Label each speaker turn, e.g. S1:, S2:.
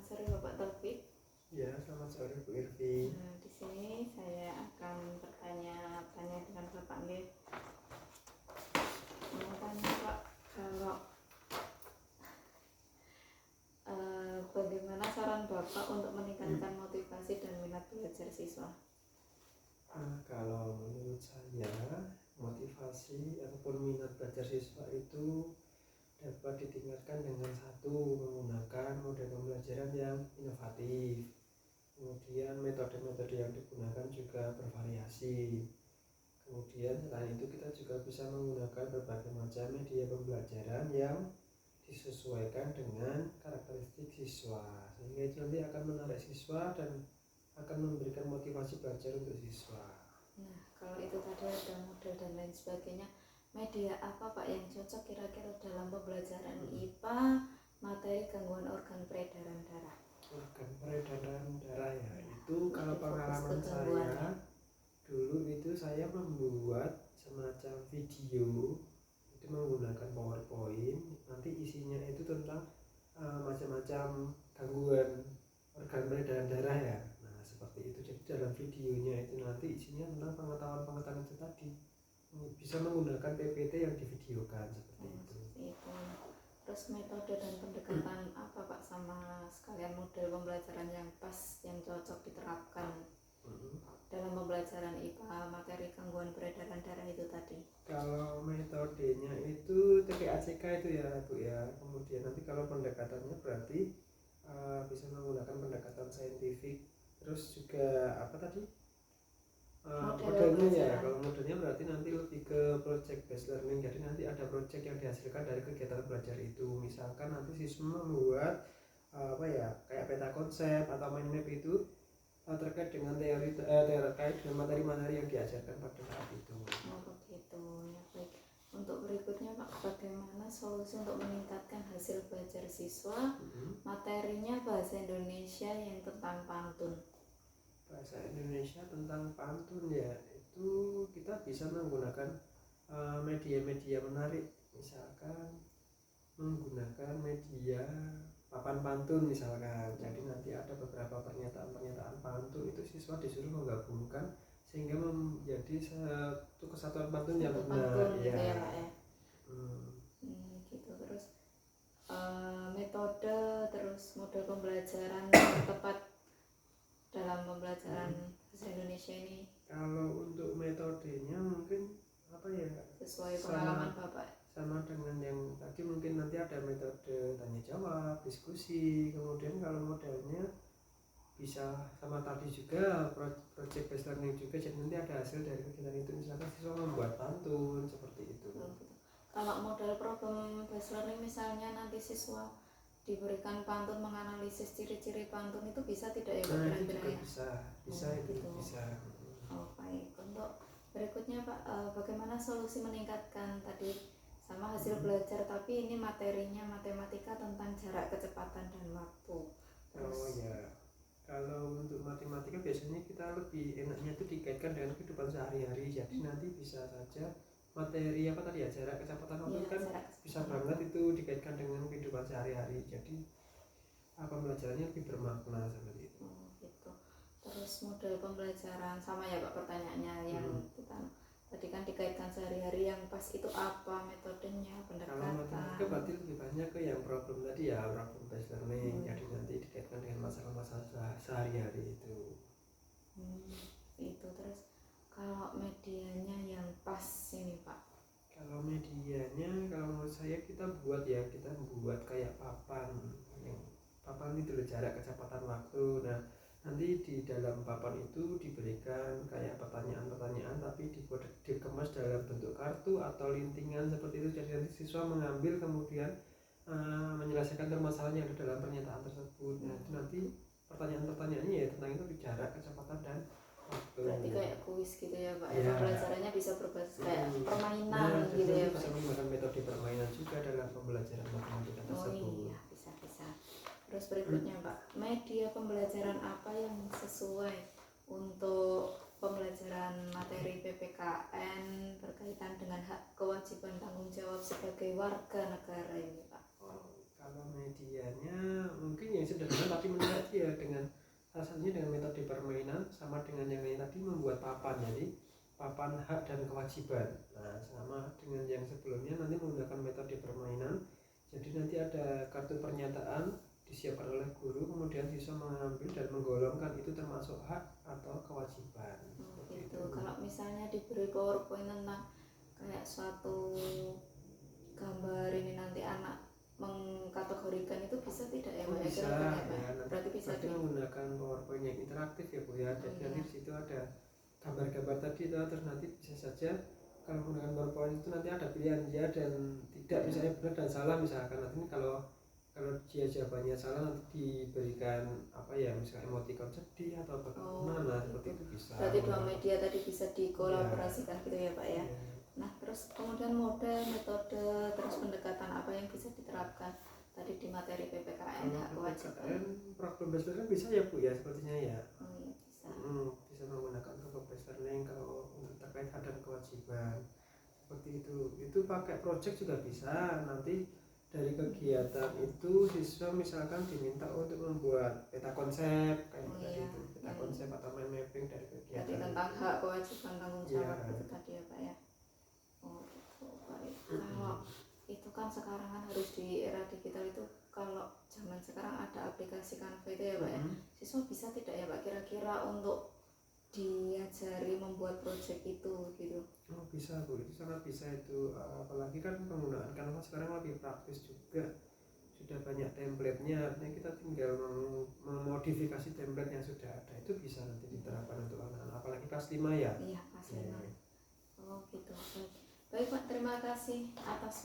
S1: sore Bapak Taufik.
S2: Ya, selamat sore Bu Irvi.
S1: Nah, di sini saya akan bertanya-tanya dengan Bapak Nggih. Mau tanya Pak, kalau bagaimana saran Bapak untuk meningkatkan motivasi dan minat belajar siswa?
S2: Kalau menurut saya, motivasi ataupun minat belajar siswa itu dapat ditingkatkan dengan satu, menggunakan model pembelajaran yang inovatif. Kemudian metode-metode yang digunakan juga bervariasi. Kemudian selain itu kita juga bisa menggunakan berbagai macam media pembelajaran yang disesuaikan dengan karakteristik siswa, sehingga itu nanti akan menarik siswa dan akan memberikan motivasi belajar untuk siswa.
S1: Nah, kalau itu tadi ada model dan lain sebagainya, media apa Pak yang cocok kira-kira dalam pembelajaran IPA materi gangguan organ peredaran darah?
S2: Organ peredaran darah ya, itu kalau pengalaman saya dulu itu saya membuat semacam video itu menggunakan PowerPoint, nanti isinya itu tentang macam-macam gangguan organ peredaran darah ya. Nah seperti itu, jadi dalam videonya itu nanti isinya tentang pengetahuan-pengetahuan itu tadi, bisa menggunakan PPT yang divideokan seperti itu.
S1: Terus metode dan pendekatan apa Pak, sama sekalian model pembelajaran yang pas, yang cocok diterapkan dalam pembelajaran IPA materi gangguan peredaran darah itu tadi?
S2: Kalau metodenya itu TPACK itu ya Bu ya. Kemudian nanti kalau pendekatannya berarti bisa menggunakan pendekatan saintifik. Terus juga apa tadi? Modelnya ya. Kalau modelnya berarti nanti lebih ke project based learning. Jadi nanti ada project yang dihasilkan dari kegiatan belajar itu. Misalkan nanti siswa membuat kayak peta konsep atau mind map itu terkait dengan terkait dengan materi-materi yang diajarkan pada saat itu.
S1: Oh begitu ya, baik. Untuk berikutnya Pak, bagaimana solusi untuk meningkatkan hasil belajar siswa? Materinya bahasa Indonesia yang tentang pantun.
S2: Bahasa Indonesia tentang pantun ya, itu kita bisa menggunakan media-media menarik, misalkan menggunakan media papan pantun misalkan. Jadi nanti ada beberapa pernyataan-pernyataan pantun itu siswa disuruh menggabungkan sehingga menjadi satu kesatuan pantun yang benar
S1: ya Pak ya. Gitu. Terus metode terus model pembelajaran yang tepat dalam pembelajaran bahasa Indonesia ini.
S2: Kalau untuk metodenya mungkin
S1: sesuai pengalaman Bapak,
S2: sama dengan yang tadi, mungkin nanti ada metode tanya jawab, diskusi. Kemudian kalau modelnya bisa sama tadi juga project based learning juga, jadi nanti ada hasil dari kegiatan itu, misalkan siswa membuat pantun seperti itu.
S1: Kalau model problem based learning misalnya nanti siswa diberikan pantun, menganalisis ciri-ciri pantun, itu bisa tidak ya Pak?
S2: Nah itu juga bisa itu gitu. Bisa.
S1: Oh baik. Untuk berikutnya Pak, bagaimana solusi meningkatkan tadi sama hasil belajar, tapi ini materinya matematika tentang jarak, kecepatan, dan waktu.
S2: Oh ya, kalau untuk matematika biasanya kita lebih enaknya itu dikaitkan dengan kehidupan sehari-hari. Jadi nanti bisa saja materi jarak, kecepatan waktu kan bisa banget itu dikaitkan dengan kehidupan sehari-hari. Jadi pembelajarannya lebih bermakna seperti itu.
S1: Gitu. Terus model pembelajaran sama ya Pak pertanyaannya yang kita tadi kan dikaitkan sehari-hari, yang pas itu apa metodenya, pendekatan?
S2: Kalau matematika berarti lebih banyak ke yang problem tadi ya, problem based learning. Jadi nanti dikaitkan dengan masalah-masalah sehari-hari itu.
S1: Itu. Terus kalau medianya yang pas ini Pak?
S2: Kalau medianya, kalau menurut saya kita buat kayak papan itu jarak, kecepatan, waktu. Nah nanti di dalam papan itu diberikan kayak pertanyaan-pertanyaan, tapi dikemas dalam bentuk kartu atau lintingan seperti itu. Jadi nanti siswa mengambil kemudian menyelesaikan permasalahan yang ada dalam pernyataan tersebut. Nah itu nanti pertanyaan-pertanyaannya ya tentang itu, jarak, kecepatan, dan waktu.
S1: Berarti kayak kuis gitu ya Pak ya. Pembelajarannya bisa berbasis kayak permainan gitu ya Pak.
S2: Bisa menggunakan metode permainan juga dalam pembelajaran matematika tersebut.
S1: Oh iya, bisa. Terus berikutnya Pak, media pembelajaran apa yang sesuai untuk pembelajaran materi PPKN berkaitan dengan hak, kewajiban, tanggung jawab sebagai warga negara ini Pak?
S2: Kalau medianya mungkin yang sederhana tapi salah satunya dengan metode permainan, sama dengan yang lain tadi membuat papan, jadi papan hak dan kewajiban. Nah, sama dengan yang sebelumnya nanti menggunakan metode permainan, jadi nanti ada kartu pernyataan disiapkan oleh guru, kemudian siswa mengambil dan menggolongkan itu termasuk hak atau kewajiban. Seperti
S1: gitu.
S2: itu.
S1: Kalau misalnya diberi PowerPoint tentang kayak suatu gambar ini nanti anak mengkategorikan itu bisa tidak ya Pak?
S2: Bisa
S1: Kira-kira ya, Pak?
S2: ya, nanti
S1: Berarti bisa
S2: berarti menggunakan PowerPoint yang interaktif ya Bu ya. Jadi
S1: Oh,
S2: nanti
S1: iya.
S2: di situ ada gambar-gambar tadi itu, terus nanti bisa saja kalau menggunakan PowerPoint itu nanti ada pilihan ya dan tidak, misalnya benar dan salah, misalkan nanti ini kalau dia jawabannya salah nanti diberikan apa ya, misalnya emoticon sedih atau bagaimana, seperti itu bisa.
S1: Berarti dua media tadi bisa dikolaborasikan gitu ya Pak ya.
S2: Iya.
S1: Nah, terus kemudian model, metode, terus pendekatan apa yang bisa diterapkan tadi di materi PPKN hak
S2: Kalau
S1: kewajiban?
S2: PPKN problem based learning bisa ya Bu ya, sepertinya ya.
S1: Oh iya bisa.
S2: Bisa menggunakan problem based learning kalau untuk terkait hak dan kewajiban, seperti itu pakai project juga bisa. Nanti dari kegiatan itu siswa misalkan diminta untuk membuat peta konsep kayak tadi itu, peta konsep atau mind mapping dari kegiatan.
S1: Jadi tentang hak kewajiban tanggung jawab
S2: Iya.
S1: itu tadi ya Pak ya. Oh gitu, baik. Kalau itu kan sekarang kan harus di era digital itu, kalau zaman sekarang ada aplikasi Canva itu ya Pak ya. Siswa bisa tidak ya Pak kira-kira untuk diajari membuat project itu gitu?
S2: Oh bisa Bu, itu sangat bisa itu, apalagi kan penggunaan Canva sekarang lebih praktis juga, sudah banyak template-nya, artinya kita tinggal memodifikasi template yang sudah ada, itu bisa nanti diterapkan untuk anak-anak apalagi kelas 5 ya.
S1: Iya kelas 5.
S2: Iya.
S1: Oh gitu. Baik Pak, terima kasih atas